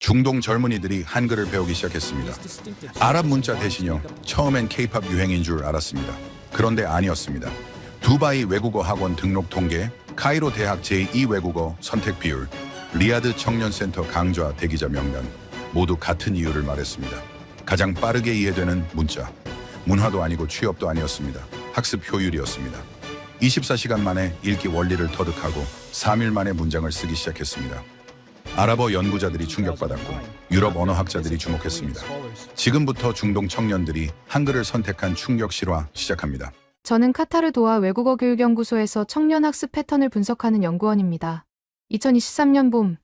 중동 젊은이들이 한글을 배우기 시작했습니다. 아랍 문자 대신요. 처음엔 K-팝 유행인 줄 알았습니다. 그런데 아니었습니다. 두바이 외국어 학원 등록 통계, 카이로 대학 제2 외국어 선택 비율, 리야드 청년센터 강좌 대기자 명단 모두 같은 이유를 말했습니다. 가장 빠르게 이해되는 문자. 문화도 아니고 취업도 아니었습니다. 학습 효율이었습니다. 24시간 만에 읽기 원리를 터득하고 3일 만에 문장을 쓰기 시작했습니다. 아랍어 연구자들이 충격받았고 유럽 언어학자들이 주목했습니다. 지금부터 중동 청년들이 한글을 선택한 충격 실화 시작합니다. 저는 카타르 도하 외국어 교육연구소에서 청년 학습 패턴을 분석하는 연구원입니다. 2023년 봄,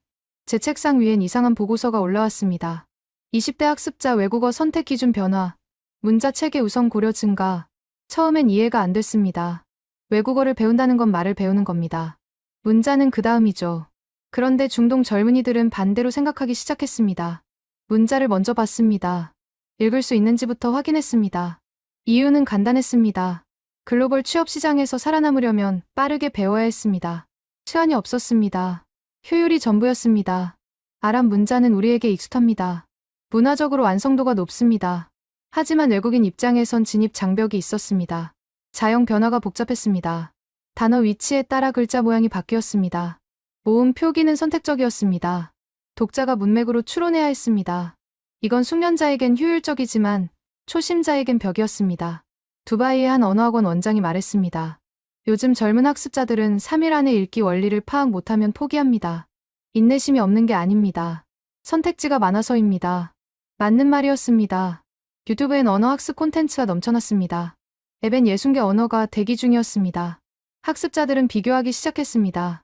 제 책상 위엔 이상한 보고서가 올라왔습니다. 20대 학습자 외국어 선택 기준 변화, 문자 체계 우선 고려 증가. 처음엔 이해가 안 됐습니다. 외국어를 배운다는 건 말을 배우는 겁니다. 문자는 그 다음이죠. 그런데 중동 젊은이들은 반대로 생각하기 시작했습니다. 문자를 먼저 봤습니다. 읽을 수 있는지부터 확인했습니다. 이유는 간단했습니다. 글로벌 취업 시장에서 살아남으려면 빠르게 배워야 했습니다. 시간이 없었습니다. 효율이 전부였습니다. 아랍 문자는 우리에게 익숙합니다. 문화적으로 완성도가 높습니다. 하지만 외국인 입장에선 진입 장벽이 있었습니다. 자형 변화가 복잡했습니다. 단어 위치에 따라 글자 모양이 바뀌었습니다. 모음 표기는 선택적이었습니다. 독자가 문맥으로 추론해야 했습니다. 이건 숙련자에겐 효율적이지만 초심자에겐 벽이었습니다. 두바이의 한 언어학원 원장이 말했습니다. 요즘 젊은 학습자들은 3일 안에 읽기 원리를 파악 못하면 포기합니다. 인내심이 없는 게 아닙니다. 선택지가 많아서입니다. 맞는 말이었습니다. 유튜브엔 언어학습 콘텐츠가 넘쳐났습니다. 앱엔 60개 언어가 대기 중이었습니다. 학습자들은 비교하기 시작했습니다.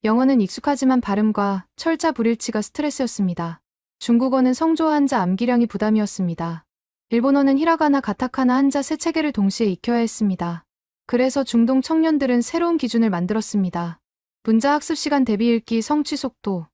영어는 익숙하지만 발음과 철자 불일치가 스트레스였습니다. 중국어는 성조어 한자 암기량이 부담이었습니다. 일본어는 히라가나 가타카나 한자 세 체계를 동시에 익혀야 했습니다. 그래서 중동 청년들은 새로운 기준을 만들었습니다. 문자 학습 시간 대비 읽기 성취 속도.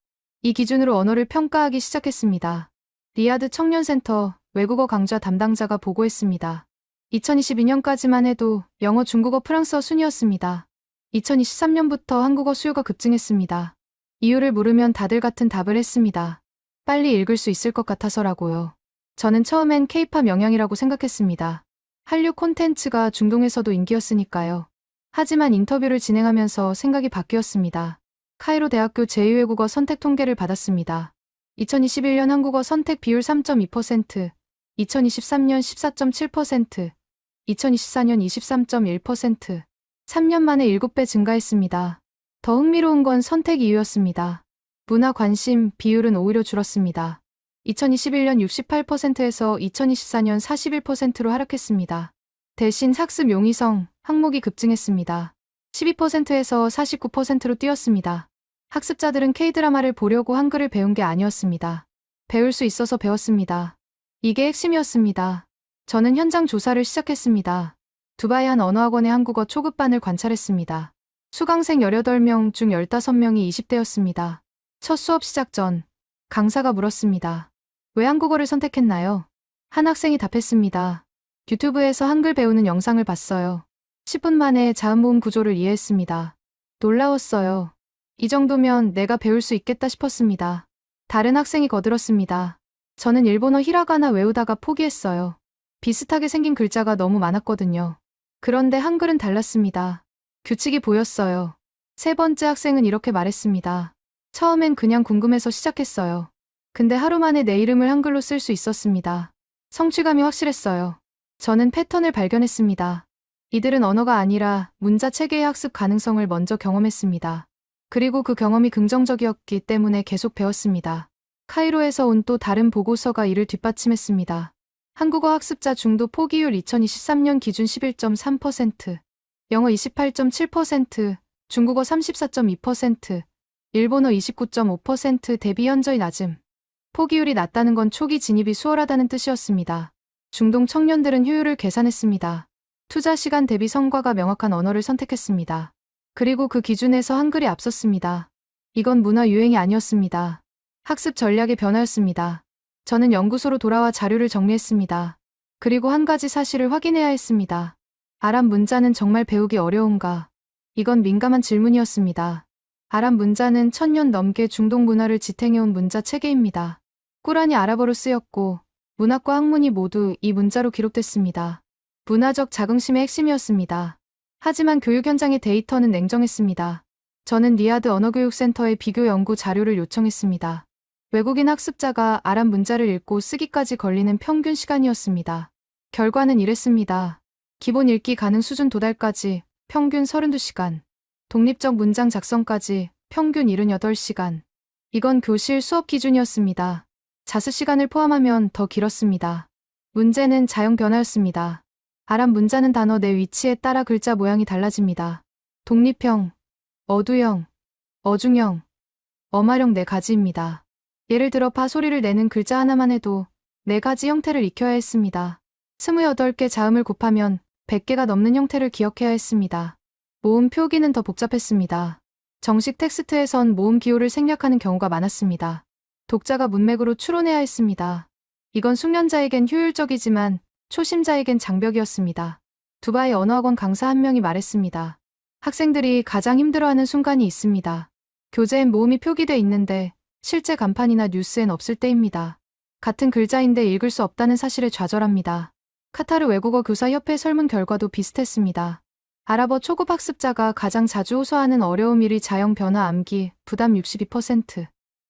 이 기준으로 언어를 평가하기 시작했습니다. 리야드 청년센터 외국어 강좌 담당자가 보고했습니다. 2022년까지만 해도 영어, 중국어, 프랑스어 순이었습니다. 2023년부터 한국어 수요가 급증했습니다. 이유를 물으면 다들 같은 답을 했습니다. 빨리 읽을 수 있을 것 같아서라고요. 저는 처음엔 K-팝 영향이라고 생각했습니다. 한류 콘텐츠가 중동에서도 인기였으니까요. 하지만 인터뷰를 진행하면서 생각이 바뀌었습니다. 카이로 대학교 제2외국어 선택 통계를 받았습니다. 2021년 한국어 선택 비율 3.2%, 2023년 14.7%, 2024년 23.1%, 3년 만에 7배 증가했습니다. 더 흥미로운 건 선택 이유였습니다. 문화 관심 비율은 오히려 줄었습니다. 2021년 68%에서 2024년 41%로 하락했습니다. 대신 학습 용이성, 항목이 급증했습니다. 12%에서 49%로 뛰었습니다. 학습자들은 K-드라마를 보려고 한글을 배운 게 아니었습니다. 배울 수 있어서 배웠습니다. 이게 핵심이었습니다. 저는 현장 조사를 시작했습니다. 두바이 한 언어학원의 한국어 초급반을 관찰했습니다. 수강생 18명 중 15명이 20대였습니다. 첫 수업 시작 전 강사가 물었습니다. 왜 한국어를 선택했나요? 한 학생이 답했습니다. 유튜브에서 한글 배우는 영상을 봤어요. 10분 만에 자음모음 구조를 이해했습니다. 놀라웠어요. 이 정도면 내가 배울 수 있겠다 싶었습니다. 다른 학생이 거들었습니다. 저는 일본어 히라가나 외우다가 포기했어요. 비슷하게 생긴 글자가 너무 많았거든요. 그런데 한글은 달랐습니다. 규칙이 보였어요. 세 번째 학생은 이렇게 말했습니다. 처음엔 그냥 궁금해서 시작했어요. 근데 하루 만에 내 이름을 한글로 쓸 수 있었습니다. 성취감이 확실했어요. 저는 패턴을 발견했습니다. 이들은 언어가 아니라 문자 체계의 학습 가능성을 먼저 경험했습니다. 그리고 그 경험이 긍정적이었기 때문에 계속 배웠습니다. 카이로에서 온 또 다른 보고서가 이를 뒷받침했습니다. 한국어 학습자 중도 포기율 2023년 기준 11.3%, 영어 28.7%, 중국어 34.2%, 일본어 29.5% 대비 현저히 낮음. 포기율이 낮다는 건 초기 진입이 수월하다는 뜻이었습니다. 중동 청년들은 효율을 계산했습니다. 투자 시간 대비 성과가 명확한 언어를 선택했습니다. 그리고 그 기준에서 한글이 앞섰습니다. 이건 문화 유행이 아니었습니다. 학습 전략의 변화였습니다. 저는 연구소로 돌아와 자료를 정리했습니다. 그리고 한 가지 사실을 확인해야 했습니다. 아랍 문자는 정말 배우기 어려운가? 이건 민감한 질문이었습니다. 아랍 문자는 1000년 넘게 중동 문화를 지탱해온 문자 체계입니다. 꾸란이 아랍어로 쓰였고 문학과 학문이 모두 이 문자로 기록됐습니다. 문화적 자긍심의 핵심이었습니다. 하지만 교육 현장의 데이터는 냉정했습니다. 저는 리야드 언어교육센터에 비교 연구 자료를 요청했습니다. 외국인 학습자가 아랍 문자를 읽고 쓰기까지 걸리는 평균 시간이었습니다. 결과는 이랬습니다. 기본 읽기 가능 수준 도달까지 평균 32시간, 독립적 문장 작성까지 평균 78시간. 이건 교실 수업 기준이었습니다. 자습 시간을 포함하면 더 길었습니다. 문제는 자형 변화였습니다. 아랍 문자는 단어 내 위치에 따라 글자 모양이 달라집니다. 독립형, 어두형, 어중형, 엄화령 4가지입니다. 예를 들어 파 소리를 내는 글자 하나만 해도 4가지 형태를 익혀야 했습니다. 28개 자음을 곱하면 100개가 넘는 형태를 기억해야 했습니다. 모음 표기는 더 복잡했습니다. 정식 텍스트에선 모음 기호를 생략하는 경우가 많았습니다. 독자가 문맥으로 추론해야 했습니다. 이건 숙련자에겐 효율적이지만 초심자에겐 장벽이었습니다. 두바이 언어학원 강사 한 명이 말했습니다. 학생들이 가장 힘들어하는 순간이 있습니다. 교재엔 모음이 표기돼 있는데 실제 간판이나 뉴스엔 없을 때입니다. 같은 글자인데 읽을 수 없다는 사실에 좌절합니다. 카타르 외국어 교사 협회 설문 결과도 비슷했습니다. 아랍어 초급 학습자가 가장 자주 호소하는 어려움 1위 자형 변화 암기, 부담 62%,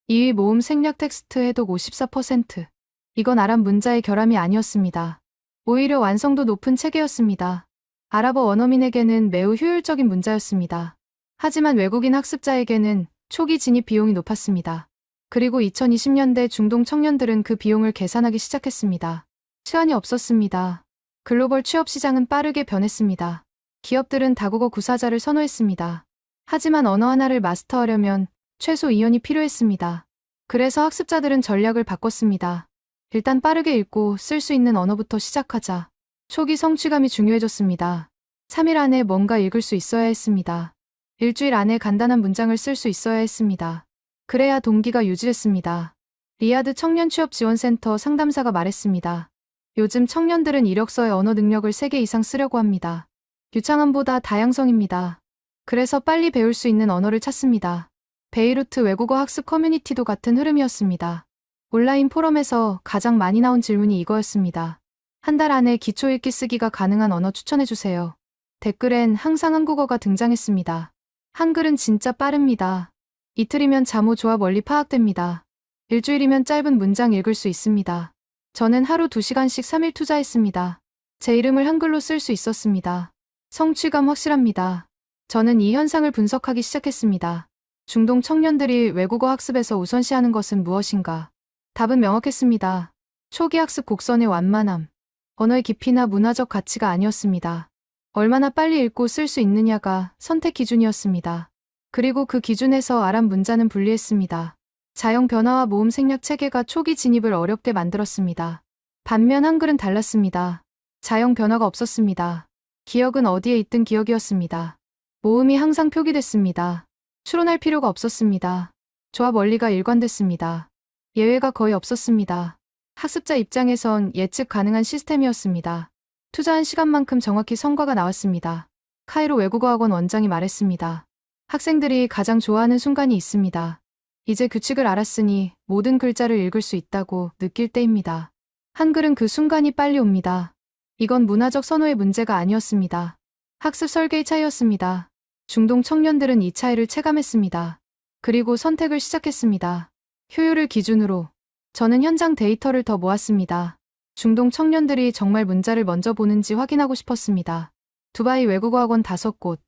2위 모음 생략 텍스트 해독 54%. 이건 아랍 문자의 결함이 아니었습니다. 오히려 완성도 높은 체계였습니다. 아랍어 원어민에게는 매우 효율적인 문자였습니다. 하지만 외국인 학습자에게는 초기 진입 비용이 높았습니다. 그리고 2020년대 중동 청년들은 그 비용을 계산하기 시작했습니다. 시간이 없었습니다. 글로벌 취업 시장은 빠르게 변했습니다. 기업들은 다국어 구사자를 선호했습니다. 하지만 언어 하나를 마스터하려면 최소 2년이 필요했습니다. 그래서 학습자들은 전략을 바꿨습니다. 일단 빠르게 읽고 쓸 수 있는 언어부터 시작하자. 초기 성취감이 중요해졌습니다. 3일 안에 뭔가 읽을 수 있어야 했습니다. 일주일 안에 간단한 문장을 쓸 수 있어야 했습니다. 그래야 동기가 유지했습니다. 리야드 청년취업지원센터 상담사가 말했습니다. 요즘 청년들은 이력서에 언어 능력을 3개 이상 쓰려고 합니다. 유창함보다 다양성입니다. 그래서 빨리 배울 수 있는 언어를 찾습니다. 베이루트 외국어 학습 커뮤니티도 같은 흐름이었습니다. 온라인 포럼에서 가장 많이 나온 질문이 이거였습니다. 한 달 안에 기초 읽기 쓰기가 가능한 언어 추천해주세요. 댓글엔 항상 한국어가 등장했습니다. 한글은 진짜 빠릅니다. 이틀이면 잠오 조합 원리 파악됩니다. 일주일이면 짧은 문장 읽을 수 있습니다. 저는 하루 2시간씩 3일 투자했습니다. 제 이름을 한글로 쓸 수 있었습니다. 성취감 확실합니다. 저는 이 현상을 분석하기 시작했습니다. 중동 청년들이 외국어 학습에서 우선시하는 것은 무엇인가? 답은 명확했습니다. 초기 학습 곡선의 완만함. 언어의 깊이나 문화적 가치가 아니었습니다. 얼마나 빨리 읽고 쓸 수 있느냐가 선택 기준이었습니다. 그리고 그 기준에서 아랍 문자는 분리했습니다. 자형 변화와 모음 생략 체계가 초기 진입을 어렵게 만들었습니다. 반면 한글은 달랐습니다. 자형 변화가 없었습니다. 기억은 어디에 있든 기억이었습니다. 모음이 항상 표기됐습니다. 추론할 필요가 없었습니다. 조합 원리가 일관됐습니다. 예외가 거의 없었습니다. 학습자 입장에선 예측 가능한 시스템이었습니다. 투자한 시간만큼 정확히 성과가 나왔습니다. 카이로 외국어학원 원장이 말했습니다. 학생들이 가장 좋아하는 순간이 있습니다. 이제 규칙을 알았으니 모든 글자를 읽을 수 있다고 느낄 때입니다. 한글은 그 순간이 빨리 옵니다. 이건 문화적 선호의 문제가 아니었습니다. 학습 설계의 차이였습니다. 중동 청년들은 이 차이를 체감했습니다. 그리고 선택을 시작했습니다. 효율을 기준으로. 저는 현장 데이터를 더 모았습니다. 중동 청년들이 정말 문자를 먼저 보는지 확인하고 싶었습니다. 두바이 외국어학원 5곳,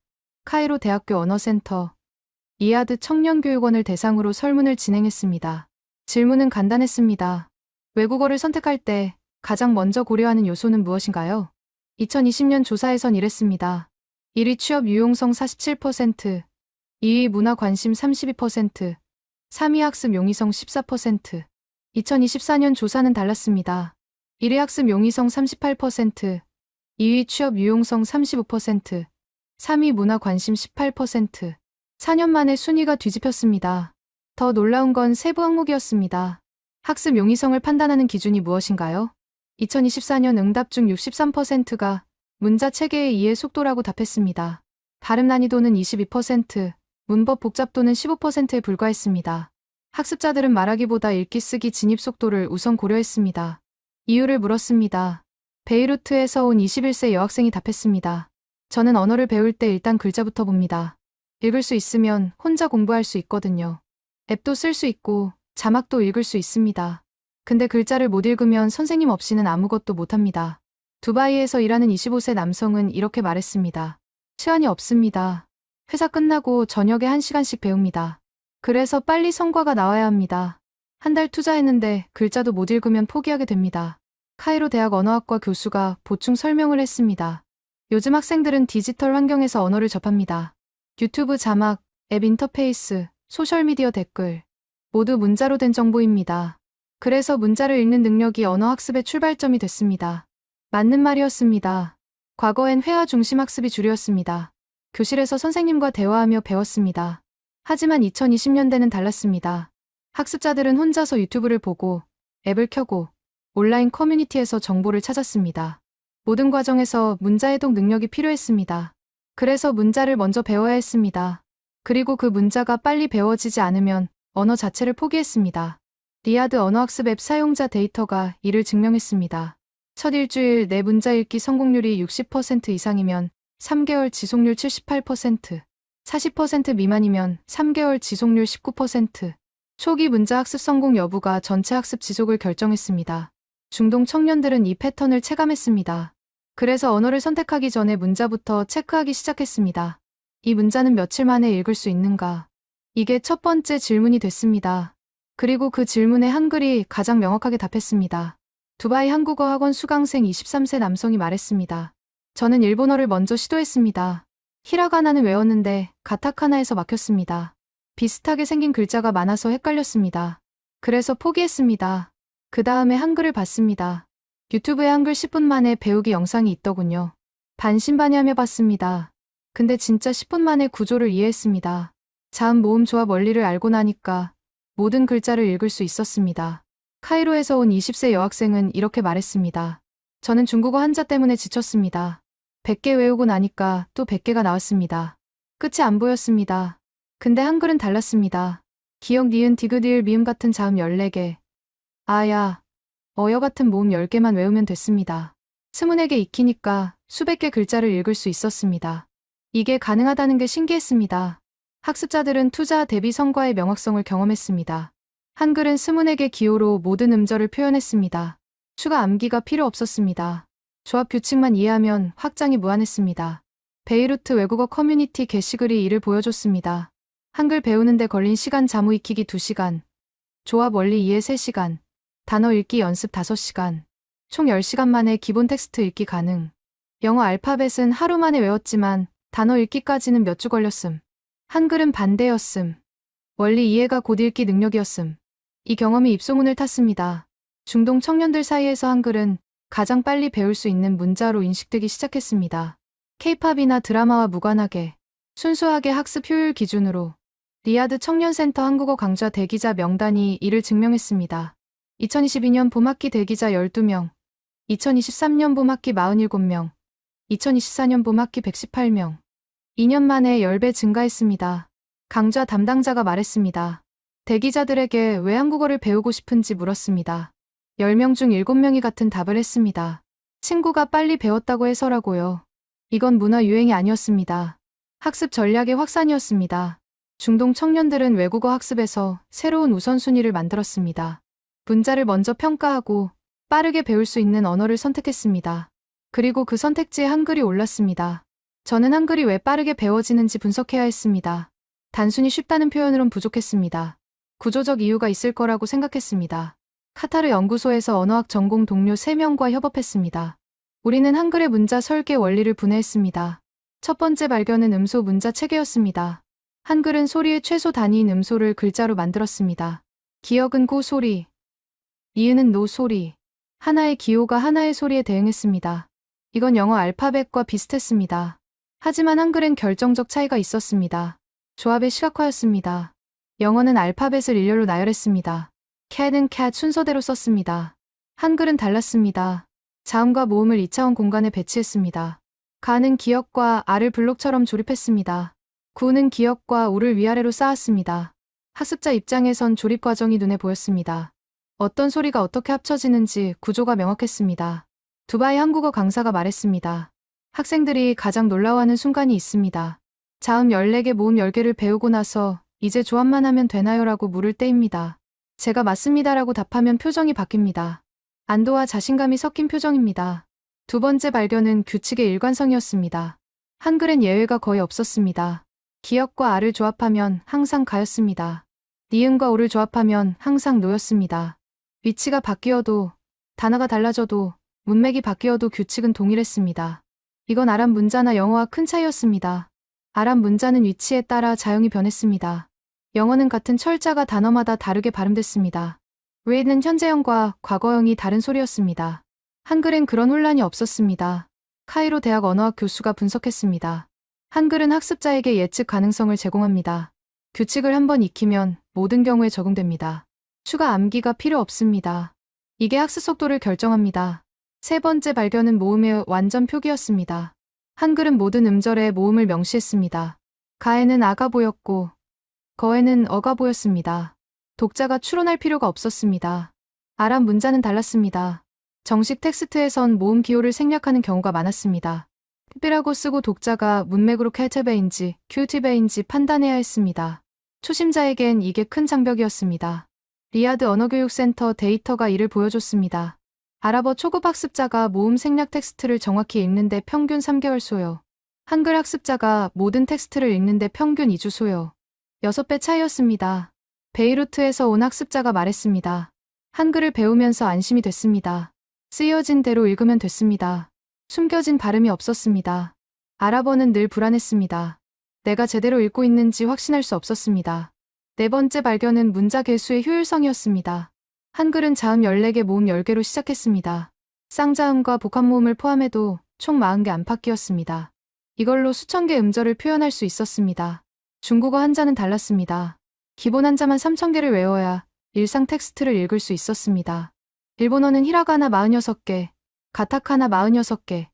카이로 대학교 언어센터, 리야드 청년교육원을 대상으로 설문을 진행했습니다. 질문은 간단했습니다. 외국어를 선택할 때 가장 먼저 고려하는 요소는 무엇인가요? 2020년 조사에선 이랬습니다. 1위 취업 유용성 47%, 2위 문화 관심 32%, 3위 학습 용이성 14%. 2024년 조사는 달랐습니다. 1위 학습 용이성 38%, 2위 취업 유용성 35%, 3위 문화 관심 18%. 4년 만에 순위가 뒤집혔습니다. 더 놀라운 건 세부 항목이었습니다. 학습 용이성을 판단하는 기준이 무엇인가요? 2024년 응답 중 63%가 문자 체계의 이해 속도라고 답했습니다. 발음 난이도는 22%, 문법 복잡도는 15%에 불과했습니다. 학습자들은 말하기보다 읽기 쓰기 진입 속도를 우선 고려했습니다. 이유를 물었습니다. 베이루트에서 온 21세 여학생이 답했습니다. 저는 언어를 배울 때 일단 글자부터 봅니다. 읽을 수 있으면 혼자 공부할 수 있거든요. 앱도 쓸 수 있고 자막도 읽을 수 있습니다. 근데 글자를 못 읽으면 선생님 없이는 아무것도 못합니다. 두바이에서 일하는 25세 남성은 이렇게 말했습니다. 시간이 없습니다. 회사 끝나고 저녁에 1시간씩 배웁니다. 그래서 빨리 성과가 나와야 합니다. 한 달 투자했는데 글자도 못 읽으면 포기하게 됩니다. 카이로 대학 언어학과 교수가 보충 설명을 했습니다. 요즘 학생들은 디지털 환경에서 언어를 접합니다. 유튜브 자막, 앱 인터페이스, 소셜미디어 댓글, 모두 문자로 된 정보입니다. 그래서 문자를 읽는 능력이 언어학습의 출발점이 됐습니다. 맞는 말이었습니다. 과거엔 회화 중심 학습이 주류였습니다. 교실에서 선생님과 대화하며 배웠습니다. 하지만 2020년대는 달랐습니다. 학습자들은 혼자서 유튜브를 보고 앱을 켜고 온라인 커뮤니티에서 정보를 찾았습니다. 모든 과정에서 문자해독 능력이 필요했습니다. 그래서 문자를 먼저 배워야 했습니다. 그리고 그 문자가 빨리 배워지지 않으면 언어 자체를 포기했습니다. 리아드 언어학습 앱 사용자 데이터가 이를 증명했습니다. 첫 일주일 내 문자 읽기 성공률이 60% 이상이면 3개월 지속률 78%, 40% 미만이면 3개월 지속률 19%, 초기 문자 학습 성공 여부가 전체 학습 지속을 결정했습니다. 중동 청년들은 이 패턴을 체감했습니다. 그래서 언어를 선택하기 전에 문자부터 체크하기 시작했습니다. 이 문자는 며칠 만에 읽을 수 있는가? 이게 첫 번째 질문이 됐습니다. 그리고 그 질문에 한글이 가장 명확하게 답했습니다. 두바이 한국어 학원 수강생 23세 남성이 말했습니다. 저는 일본어를 먼저 시도했습니다. 히라가나는 외웠는데 가타카나에서 막혔습니다. 비슷하게 생긴 글자가 많아서 헷갈렸습니다. 그래서 포기했습니다. 그 다음에 한글을 봤습니다. 유튜브에 한글 10분 만에 배우기 영상이 있더군요. 반신반의하며 봤습니다. 근데 진짜 10분 만에 구조를 이해했습니다. 자음 모음 조합 원리를 알고 나니까 모든 글자를 읽을 수 있었습니다. 카이로에서 온 20세 여학생은 이렇게 말했습니다. 저는 중국어 한자 때문에 지쳤습니다. 100개 외우고 나니까 또 100개가 나왔습니다. 끝이 안 보였습니다. 근데 한글은 달랐습니다. 기역, 니은, 디귿, 리을, 미음 같은 자음 14개. 아야, 어여 같은 모음 10개만 외우면 됐습니다. 스문에게 익히니까 수백 개 글자를 읽을 수 있었습니다. 이게 가능하다는 게 신기했습니다. 학습자들은 투자 대비 성과의 명확성을 경험했습니다. 한글은 스문에게 기호로 모든 음절을 표현했습니다. 추가 암기가 필요 없었습니다. 조합 규칙만 이해하면 확장이 무한했습니다. 베이루트 외국어 커뮤니티 게시글이 이를 보여줬습니다. 한글 배우는데 걸린 시간 자무 익히기 2시간, 조합 원리 이해 3시간, 단어 읽기 연습 5시간, 총 10시간 만에 기본 텍스트 읽기 가능. 영어 알파벳은 하루 만에 외웠지만 단어 읽기까지는 몇 주 걸렸음. 한글은 반대였음. 원리 이해가 곧 읽기 능력이었음. 이 경험이 입소문을 탔습니다. 중동 청년들 사이에서 한글은 가장 빨리 배울 수 있는 문자로 인식되기 시작했습니다. K-팝이나 드라마와 무관하게 순수하게 학습 효율 기준으로 리아드 청년센터 한국어 강좌 대기자 명단이 이를 증명했습니다. 2022년 봄학기 대기자 12명, 2023년 봄학기 47명, 2024년 봄학기 118명. 2년 만에 10배 증가했습니다. 강좌 담당자가 말했습니다. 대기자들에게 왜 한국어를 배우고 싶은지 물었습니다. 10명 중 7명이 같은 답을 했습니다. 친구가 빨리 배웠다고 해서라고요. 이건 문화 유행이 아니었습니다. 학습 전략의 확산이었습니다. 중동 청년들은 외국어 학습에서 새로운 우선순위를 만들었습니다. 문자를 먼저 평가하고 빠르게 배울 수 있는 언어를 선택했습니다. 그리고 그 선택지에 한글이 올랐습니다. 저는 한글이 왜 빠르게 배워지는지 분석해야 했습니다. 단순히 쉽다는 표현으론 부족했습니다. 구조적 이유가 있을 거라고 생각했습니다. 카타르 연구소에서 언어학 전공 동료 3명과 협업했습니다. 우리는 한글의 문자 설계 원리를 분해했습니다. 첫 번째 발견은 음소 문자 체계였습니다. 한글은 소리의 최소 단위인 음소를 글자로 만들었습니다. 기역은 고 소리, 니은은 노 소리, 하나의 기호가 하나의 소리에 대응했습니다. 이건 영어 알파벳과 비슷했습니다. 하지만 한글엔 결정적 차이가 있었습니다. 조합의 시각화였습니다. 영어는 알파벳을 일렬로 나열했습니다. cat은 cat 순서대로 썼습니다. 한글은 달랐습니다. 자음과 모음을 2차원 공간에 배치했습니다. 가는 기역과 아를 블록처럼 조립했습니다. 구는 기역과 우를 위아래로 쌓았습니다. 학습자 입장에선 조립 과정이 눈에 보였습니다. 어떤 소리가 어떻게 합쳐지는지 구조가 명확했습니다. 두바이 한국어 강사가 말했습니다. 학생들이 가장 놀라워하는 순간이 있습니다. 자음 14개, 모음 10개를 배우고 나서 이제 조합만 하면 되나요라고 물을 때입니다. 제가 맞습니다라고 답하면 표정이 바뀝니다. 안도와 자신감이 섞인 표정입니다. 두 번째 발견은 규칙의 일관성이었습니다. 한글엔 예외가 거의 없었습니다. 기역과 아를 조합하면 항상 가였습니다. 니은과 오를 조합하면 항상 노였습니다. 위치가 바뀌어도, 단어가 달라져도, 문맥이 바뀌어도 규칙은 동일했습니다. 이건 아랍 문자나 영어와 큰 차이였습니다. 아랍 문자는 위치에 따라 자형이 변했습니다. 영어는 같은 철자가 단어마다 다르게 발음됐습니다. 외에는 현재형과 과거형이 다른 소리였습니다. 한글엔 그런 혼란이 없었습니다. 카이로 대학 언어학 교수가 분석했습니다. 한글은 학습자에게 예측 가능성을 제공합니다. 규칙을 한번 익히면 모든 경우에 적용됩니다. 추가 암기가 필요 없습니다. 이게 학습 속도를 결정합니다. 세 번째 발견은 모음의 완전 표기였습니다. 한글은 모든 음절에 모음을 명시했습니다. 가에는 아가 보였고 거에는 어가 보였습니다. 독자가 추론할 필요가 없었습니다. 아랍 문자는 달랐습니다. 정식 텍스트에선 모음 기호를 생략하는 경우가 많았습니다. 특별하고 쓰고 독자가 문맥으로 캐테베인지 큐티베인지 판단해야 했습니다. 초심자에겐 이게 큰 장벽이었습니다. 리야드 언어교육센터 데이터가 이를 보여줬습니다. 아랍어 초급 학습자가 모음 생략 텍스트를 정확히 읽는데 평균 3개월 소요. 한글 학습자가 모든 텍스트를 읽는데 평균 2주 소요. 6배 차이였습니다. 베이루트에서 온 학습자가 말했습니다. 한글을 배우면서 안심이 됐습니다. 쓰여진 대로 읽으면 됐습니다. 숨겨진 발음이 없었습니다. 아랍어는 늘 불안했습니다. 내가 제대로 읽고 있는지 확신할 수 없었습니다. 네 번째 발견은 문자 개수의 효율성이었습니다. 한글은 자음 14개, 모음 10개로 시작했습니다. 쌍자음과 복합모음을 포함해도 총 40개 안팎이었습니다. 이걸로 수천 개 음절을 표현할 수 있었습니다. 중국어 한자는 달랐습니다. 기본 한자만 3,000개를 외워야 일상 텍스트를 읽을 수 있었습니다. 일본어는 히라가나 46개, 가타카나 46개,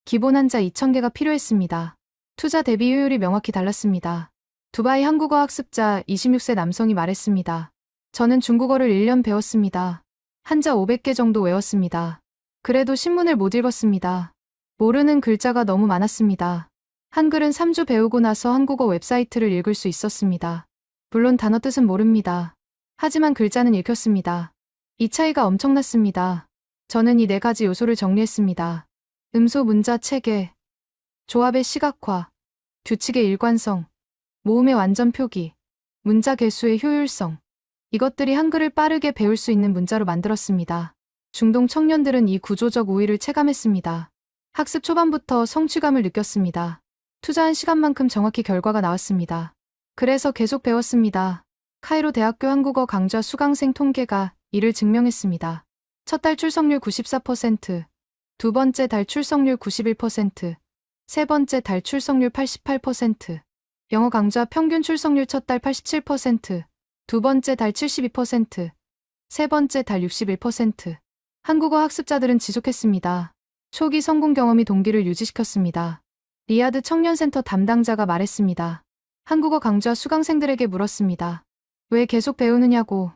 기본 한자 2,000개가 필요했습니다. 투자 대비 효율이 명확히 달랐습니다. 두바이 한국어 학습자 26세 남성이 말했습니다. 저는 중국어를 1년 배웠습니다. 한자 500개 정도 외웠습니다. 그래도 신문을 못 읽었습니다. 모르는 글자가 너무 많았습니다. 한글은 3주 배우고 나서 한국어 웹사이트를 읽을 수 있었습니다. 물론 단어 뜻은 모릅니다. 하지만 글자는 읽혔습니다. 이 차이가 엄청났습니다. 저는 이 4가지 요소를 정리했습니다. 음소 문자 체계, 조합의 시각화, 규칙의 일관성, 모음의 완전 표기, 문자 개수의 효율성. 이것들이 한글을 빠르게 배울 수 있는 문자로 만들었습니다. 중동 청년들은 이 구조적 우위를 체감했습니다. 학습 초반부터 성취감을 느꼈습니다. 투자한 시간만큼 정확히 결과가 나왔습니다. 그래서 계속 배웠습니다. 카이로 대학교 한국어 강좌 수강생 통계가 이를 증명했습니다. 첫 달 출석률 94%, 두 번째 달 출석률 91%, 세 번째 달 출석률 88%, 영어 강좌 평균 출석률 첫 달 87%, 두 번째 달 72%, 세 번째 달 61%. 한국어 학습자들은 지속했습니다. 초기 성공 경험이 동기를 유지시켰습니다. 리야드 청년센터 담당자가 말했습니다. 한국어 강좌 수강생들에게 물었습니다. 왜 계속 배우느냐고.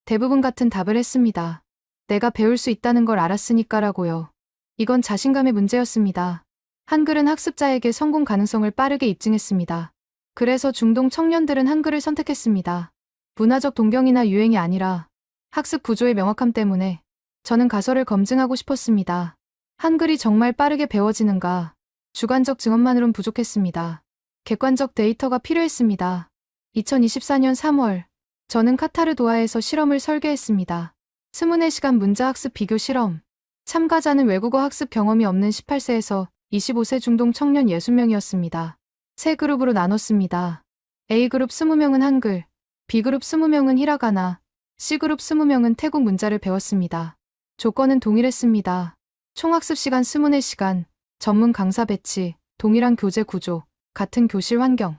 대부분 같은 답을 했습니다. 내가 배울 수 있다는 걸 알았으니까라고요. 이건 자신감의 문제였습니다. 한글은 학습자에게 성공 가능성을 빠르게 입증했습니다. 그래서 중동 청년들은 한글을 선택했습니다. 문화적 동경이나 유행이 아니라 학습 구조의 명확함 때문에 저는 가설을 검증하고 싶었습니다. 한글이 정말 빠르게 배워지는가? 주관적 증언만으론 부족했습니다. 객관적 데이터가 필요했습니다. 2024년 3월, 저는 카타르 도하에서 실험을 설계했습니다. 24시간 문자학습 비교 실험. 참가자는 외국어 학습 경험이 없는 18세에서 25세 중동 청년 60명이었습니다. 세 그룹으로 나눴습니다. A그룹 20명은 한글, B그룹 20명은 히라가나, C그룹 20명은 태국 문자를 배웠습니다. 조건은 동일했습니다. 총학습 시간 24시간, 전문 강사 배치, 동일한 교재 구조, 같은 교실 환경.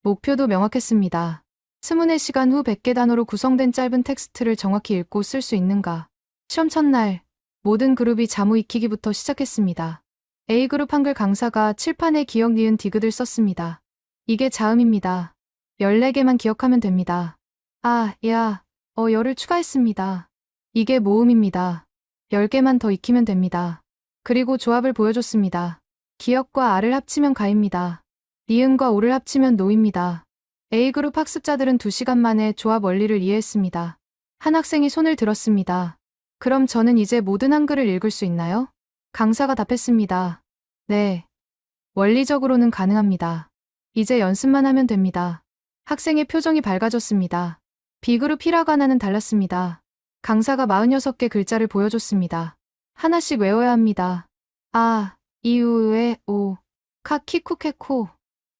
목표도 명확했습니다. 24시간 후 100개 단어로 구성된 짧은 텍스트를 정확히 읽고 쓸 수 있는가. 시험 첫날, 모든 그룹이 자무 익히기부터 시작했습니다. A그룹 한글 강사가 칠판에 기역 니은 디귿을 썼습니다. 이게 자음입니다. 14개만 기억하면 됩니다. 열을 추가했습니다. 이게 모음입니다. 10개만 더 익히면 됩니다. 그리고 조합을 보여줬습니다. 기역과 아를 합치면 가입니다. 니은과 오를 합치면 노입니다. A그룹 학습자들은 2시간 만에 조합 원리를 이해했습니다. 한 학생이 손을 들었습니다. 그럼 저는 이제 모든 한글을 읽을 수 있나요? 강사가 답했습니다. 네. 원리적으로는 가능합니다. 이제 연습만 하면 됩니다. 학생의 표정이 밝아졌습니다. B그룹 히라가나는 달랐습니다. 강사가 46개 글자를 보여줬습니다. 하나씩 외워야 합니다. 이우에 오, 카키쿠케코.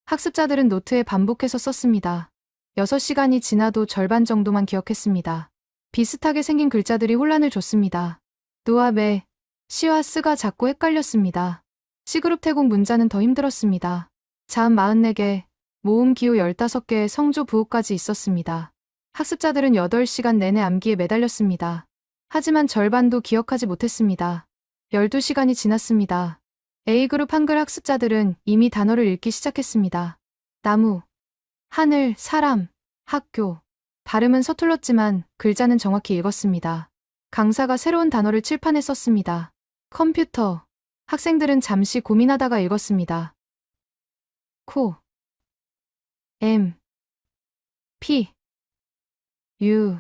학습자들은 노트에 반복해서 썼습니다. 6시간이 지나도 절반 정도만 기억했습니다. 비슷하게 생긴 글자들이 혼란을 줬습니다. 누와 매, 시와 스가 자꾸 헷갈렸습니다. C그룹 태국 문자는 더 힘들었습니다. 자음 44개, 모음 기호 15개의 성조 부호까지 있었습니다. 학습자들은 8시간 내내 암기에 매달렸습니다. 하지만 절반도 기억하지 못했습니다. 12시간이 지났습니다. A그룹 한글 학습자들은 이미 단어를 읽기 시작했습니다. 나무, 하늘, 사람, 학교. 발음은 서툴렀지만 글자는 정확히 읽었습니다. 강사가 새로운 단어를 칠판에 썼습니다. 컴퓨터. 학생들은 잠시 고민하다가 읽었습니다. 코, M, P, U,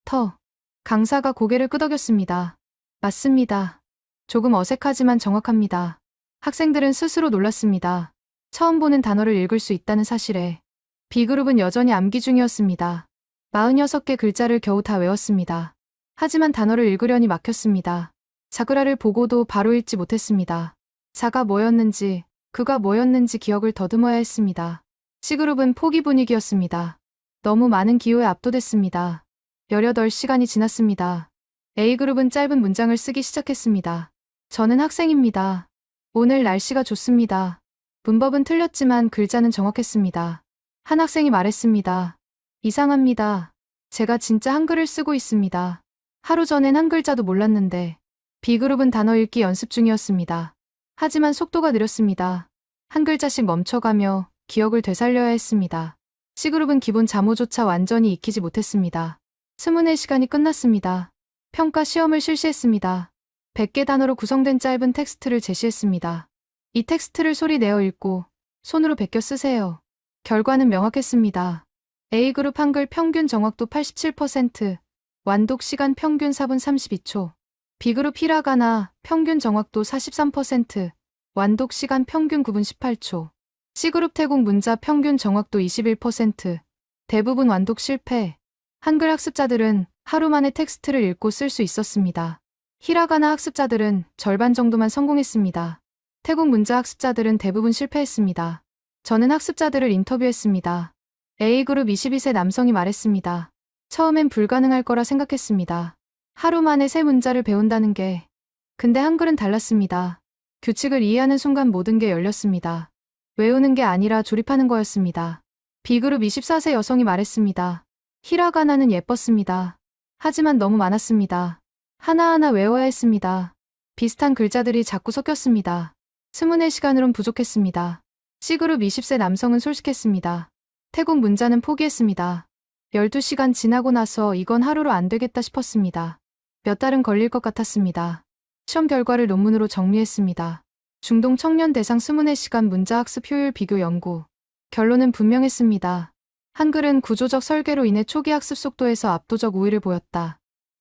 터. 강사가 고개를 끄덕였습니다. 맞습니다. 조금 어색하지만 정확합니다. 학생들은 스스로 놀랐습니다. 처음 보는 단어를 읽을 수 있다는 사실에. B그룹은 여전히 암기 중이었습니다. 46개 글자를 겨우 다 외웠습니다. 하지만 단어를 읽으려니 막혔습니다. 자그라를 보고도 바로 읽지 못했습니다. 자가 뭐였는지, 그가 뭐였는지 기억을 더듬어야 했습니다. C그룹은 포기 분위기였습니다. 너무 많은 기호에 압도됐습니다. 18시간이 지났습니다. A그룹은 짧은 문장을 쓰기 시작했습니다. 저는 학생입니다. 오늘 날씨가 좋습니다. 문법은 틀렸지만 글자는 정확했습니다. 한 학생이 말했습니다. 이상합니다. 제가 진짜 한글을 쓰고 있습니다. 하루 전엔 한 글자도 몰랐는데. B그룹은 단어 읽기 연습 중이었습니다. 하지만 속도가 느렸습니다. 한 글자씩 멈춰가며 기억을 되살려야 했습니다. C그룹은 기본 자모조차 완전히 익히지 못했습니다. 수문의 시간이 끝났습니다. 평가 시험을 실시했습니다. 100개 단어로 구성된 짧은 텍스트를 제시했습니다. 이 텍스트를 소리 내어 읽고 손으로 베껴 쓰세요. 결과는 명확했습니다. A그룹 한글 평균 정확도 87%, 완독 시간 평균 4분 32초. B그룹 히라가나 평균 정확도 43%, 완독 시간 평균 9분 18초. C그룹 태국 문자 평균 정확도 21%, 대부분 완독 실패. 한글 학습자들은 하루 만에 텍스트를 읽고 쓸 수 있었습니다. 히라가나 학습자들은 절반 정도만 성공했습니다. 태국 문자 학습자들은 대부분 실패했습니다. 저는 학습자들을 인터뷰했습니다. A그룹 22세 남성이 말했습니다. 처음엔 불가능할 거라 생각했습니다. 하루 만에 새 문자를 배운다는 게. 근데 한글은 달랐습니다. 규칙을 이해하는 순간 모든 게 열렸습니다. 외우는 게 아니라 조립하는 거였습니다. B그룹 24세 여성이 말했습니다. 히라가나는 예뻤습니다. 하지만 너무 많았습니다. 하나하나 외워야 했습니다. 비슷한 글자들이 자꾸 섞였습니다. 수문의 시간으론 부족했습니다. C그룹 20세 남성은 솔직했습니다. 태국 문자는 포기했습니다. 12시간 지나고 나서 이건 하루로 안 되겠다 싶었습니다. 몇 달은 걸릴 것 같았습니다. 시험 결과를 논문으로 정리했습니다. 중동 청년 대상 수문의 시간 문자 학습 효율 비교 연구. 결론은 분명했습니다. 한글은 구조적 설계로 인해 초기 학습 속도에서 압도적 우위를 보였다.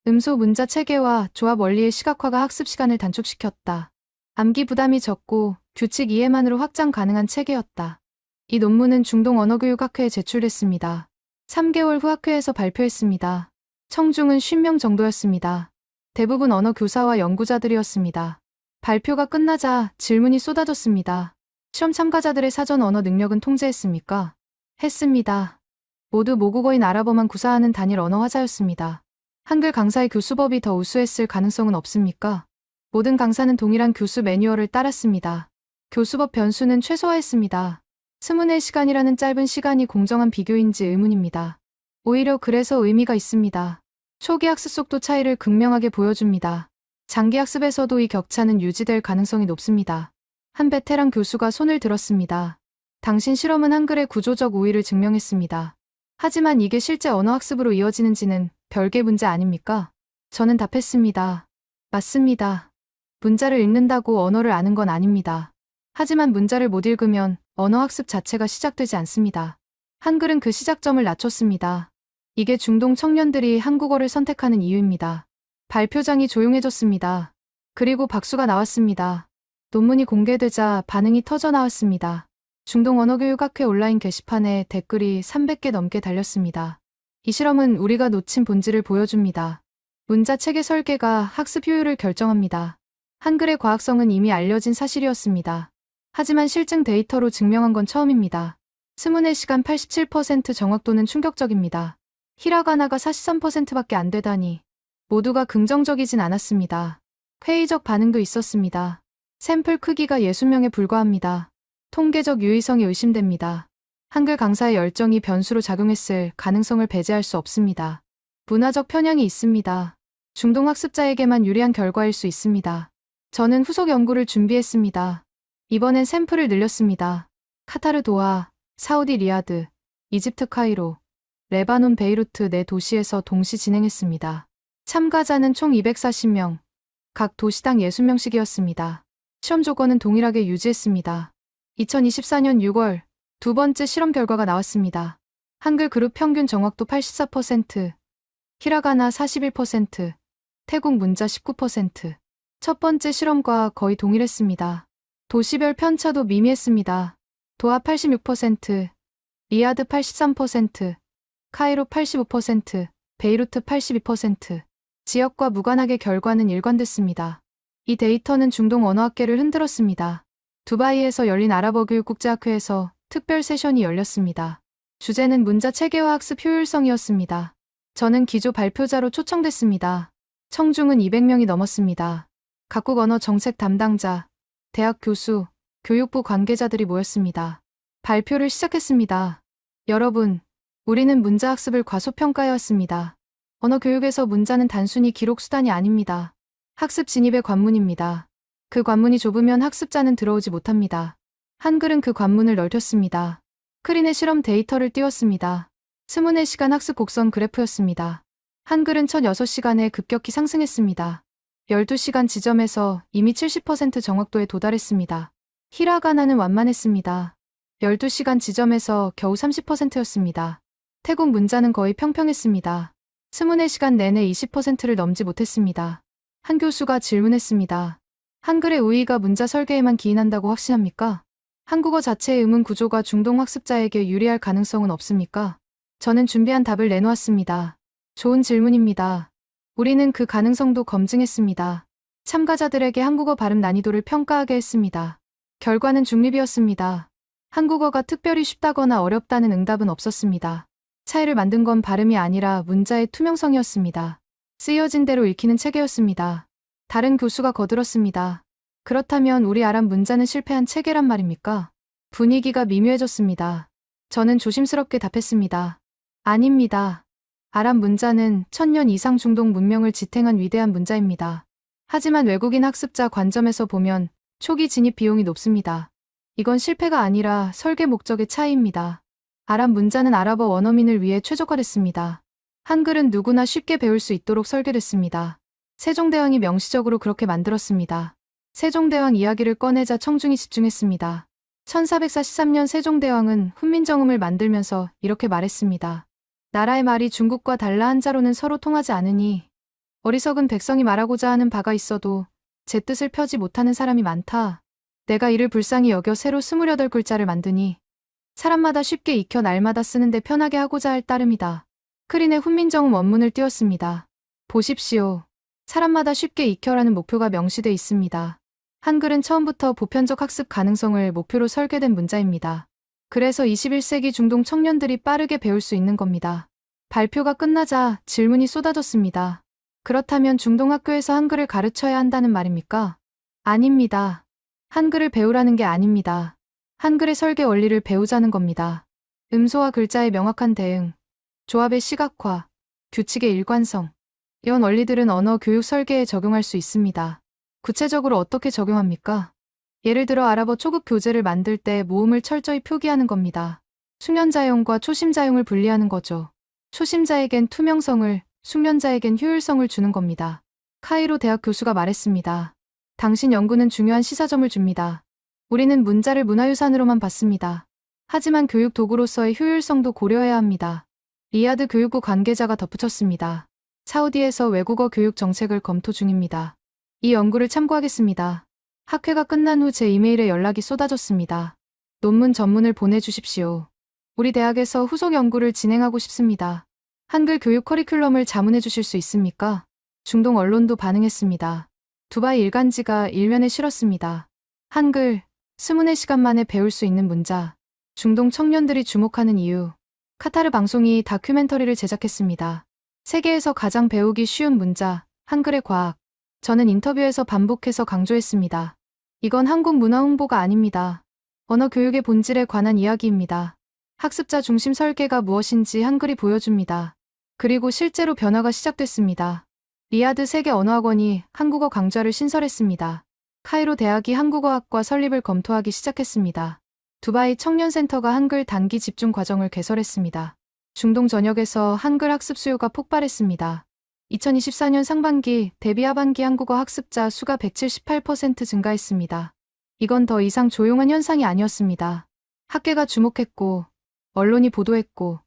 음소 문자 체계와 조합 원리의 시각화가 학습 시간을 단축시켰다. 암기 부담이 적고 규칙 이해만으로 확장 가능한 체계였다. 이 논문은 중동 언어교육학회에 제출됐습니다. 3개월 후 학회에서 발표했습니다. 청중은 50명 정도였습니다. 대부분 언어 교사와 연구자들이었습니다. 발표가 끝나자 질문이 쏟아졌습니다. 시험 참가자들의 사전 언어 능력은 통제했습니까? 했습니다. 모두 모국어인 아랍어만 구사하는 단일 언어 화자였습니다. 한글 강사의 교수법이 더 우수했을 가능성은 없습니까? 모든 강사는 동일한 교수 매뉴얼을 따랐습니다. 교수법 변수는 최소화했습니다. 수문의 시간이라는 짧은 시간이 공정한 비교인지 의문입니다. 오히려 그래서 의미가 있습니다. 초기 학습 속도 차이를 극명하게 보여줍니다. 장기 학습에서도 이 격차는 유지될 가능성이 높습니다. 한 베테랑 교수가 손을 들었습니다. 당신 실험은 한글의 구조적 우위를 증명했습니다. 하지만 이게 실제 언어학습으로 이어지는지는 별개 문제 아닙니까? 저는 답했습니다. 맞습니다. 문자를 읽는다고 언어를 아는 건 아닙니다. 하지만 문자를 못 읽으면 언어학습 자체가 시작되지 않습니다. 한글은 그 시작점을 낮췄습니다. 이게 중동 청년들이 한국어를 선택하는 이유입니다. 발표장이 조용해졌습니다. 그리고 박수가 나왔습니다. 논문이 공개되자 반응이 터져 나왔습니다. 중동 언어교육학회 온라인 게시판에 댓글이 300개 넘게 달렸습니다. 이 실험은 우리가 놓친 본질을 보여줍니다. 문자 체계 설계가 학습 효율을 결정합니다. 한글의 과학성은 이미 알려진 사실이었습니다. 하지만 실증 데이터로 증명한 건 처음입니다. 스문의 시간 87% 정확도는 충격적입니다. 히라가나가 43%밖에 안 되다니. 모두가 긍정적이진 않았습니다. 회의적 반응도 있었습니다. 샘플 크기가 60명에 불과합니다. 통계적 유의성이 의심됩니다. 한글 강사의 열정이 변수로 작용했을 가능성을 배제할 수 없습니다. 문화적 편향이 있습니다. 중동 학습자에게만 유리한 결과일 수 있습니다. 저는 후속 연구를 준비했습니다. 이번엔 샘플을 늘렸습니다. 카타르 도하, 사우디 리야드, 이집트 카이로, 레바논 베이루트 4도시에서 동시 진행했습니다. 참가자는 총 240명, 각 도시당 60명씩이었습니다. 시험 조건은 동일하게 유지했습니다. 2024년 6월 두 번째 실험 결과가 나왔습니다. 한글 그룹 평균 정확도 84%, 히라가나 41%, 태국 문자 19%. 첫 번째 실험과 거의 동일했습니다. 도시별 편차도 미미했습니다. 도하 86%, 리야드 83%, 카이로 85%, 베이루트 82%. 지역과 무관하게 결과는 일관됐습니다. 이 데이터는 중동 언어학계를 흔들었습니다. 두바이에서 열린 아랍어교육국제학회에서 특별 세션이 열렸습니다. 주제는 문자 체계화 학습 효율성이었습니다. 저는 기조 발표자로 초청됐습니다. 청중은 200명이 넘었습니다. 각국 언어 정책 담당자, 대학 교수, 교육부 관계자들이 모였습니다. 발표를 시작했습니다. 여러분, 우리는 문자 학습을 과소평가해왔습니다. 언어 교육에서 문자는 단순히 기록 수단이 아닙니다. 학습 진입의 관문입니다. 그 관문이 좁으면 학습자는 들어오지 못합니다. 한글은 그 관문을 넓혔습니다. 크린의 실험 데이터를 띄웠습니다. 스문의 시간 학습 곡선 그래프였습니다. 한글은 첫 6시간에 급격히 상승했습니다. 12시간 지점에서 이미 70% 정확도에 도달했습니다. 히라가나는 완만했습니다. 12시간 지점에서 겨우 30%였습니다. 태국 문자는 거의 평평했습니다. 스문의 시간 내내 20%를 넘지 못했습니다. 한 교수가 질문했습니다. 한글의 우위가 문자 설계에만 기인한다고 확신합니까? 한국어 자체의 음운 구조가 중동 학습자에게 유리할 가능성은 없습니까? 저는 준비한 답을 내놓았습니다. 좋은 질문입니다. 우리는 그 가능성도 검증했습니다. 참가자들에게 한국어 발음 난이도를 평가하게 했습니다. 결과는 중립이었습니다. 한국어가 특별히 쉽다거나 어렵다는 응답은 없었습니다. 차이를 만든 건 발음이 아니라 문자의 투명성이었습니다. 쓰여진 대로 읽히는 체계였습니다. 다른 교수가 거들었습니다. 그렇다면 우리 아랍 문자는 실패한 체계란 말입니까? 분위기가 미묘해졌습니다. 저는 조심스럽게 답했습니다. 아닙니다. 아랍 문자는 1000년 이상 중동 문명을 지탱한 위대한 문자입니다. 하지만 외국인 학습자 관점에서 보면 초기 진입 비용이 높습니다. 이건 실패가 아니라 설계 목적의 차이입니다. 아랍 문자는 아랍어 원어민을 위해 최적화됐습니다. 한글은 누구나 쉽게 배울 수 있도록 설계됐습니다. 세종대왕이 명시적으로 그렇게 만들었습니다. 세종대왕 이야기를 꺼내자 청중이 집중했습니다. 1443년 세종대왕은 훈민정음을 만들면서 이렇게 말했습니다. 나라의 말이 중국과 달라 한자로는 서로 통하지 않으니 어리석은 백성이 말하고자 하는 바가 있어도 제 뜻을 펴지 못하는 사람이 많다. 내가 이를 불쌍히 여겨 새로 28글자를 만드니 사람마다 쉽게 익혀 날마다 쓰는데 편하게 하고자 할 따름이다. 크린의 훈민정음 원문을 띄웠습니다. 보십시오. 사람마다 쉽게 익혀라는 목표가 명시돼 있습니다. 한글은 처음부터 보편적 학습 가능성을 목표로 설계된 문자입니다. 그래서 21세기 중동 청년들이 빠르게 배울 수 있는 겁니다. 발표가 끝나자 질문이 쏟아졌습니다. 그렇다면 중동 학교에서 한글을 가르쳐야 한다는 말입니까? 아닙니다. 한글을 배우라는 게 아닙니다. 한글의 설계 원리를 배우자는 겁니다. 음소와 글자의 명확한 대응, 조합의 시각화, 규칙의 일관성. 이런 원리들은 언어 교육 설계에 적용할 수 있습니다. 구체적으로 어떻게 적용합니까? 예를 들어 아랍어 초급 교재를 만들 때 모음을 철저히 표기하는 겁니다. 숙련자용과 초심자용을 분리하는 거죠. 초심자에겐 투명성을, 숙련자에겐 효율성을 주는 겁니다. 카이로 대학 교수가 말했습니다. 당신 연구는 중요한 시사점을 줍니다. 우리는 문자를 문화유산으로만 봤습니다. 하지만 교육 도구로서의 효율성도 고려해야 합니다. 리야드 교육부 관계자가 덧붙였습니다. 사우디에서 외국어 교육 정책을 검토 중입니다. 이 연구를 참고하겠습니다. 학회가 끝난 후 제 이메일에 연락이 쏟아졌습니다. 논문 전문을 보내주십시오. 우리 대학에서 후속 연구를 진행하고 싶습니다. 한글 교육 커리큘럼을 자문해 주실 수 있습니까? 중동 언론도 반응했습니다. 두바이 일간지가 일면에 실었습니다. 한글, 24시간 만에 배울 수 있는 문자. 중동 청년들이 주목하는 이유. 카타르 방송이 다큐멘터리를 제작했습니다. 세계에서 가장 배우기 쉬운 문자, 한글의 과학. 저는 인터뷰에서 반복해서 강조했습니다. 이건 한국 문화 홍보가 아닙니다. 언어 교육의 본질에 관한 이야기입니다. 학습자 중심 설계가 무엇인지 한글이 보여줍니다. 그리고 실제로 변화가 시작됐습니다. 리야드 세계 언어학원이 한국어 강좌를 신설했습니다. 카이로 대학이 한국어학과 설립을 검토하기 시작했습니다. 두바이 청년센터가 한글 단기 집중 과정을 개설했습니다. 중동 전역에서 한글 학습 수요가 폭발했습니다. 2024년 상반기 대비 하반기 한국어 학습자 수가 178% 증가했습니다. 이건 더 이상 조용한 현상이 아니었습니다. 학계가 주목했고, 언론이 보도했고,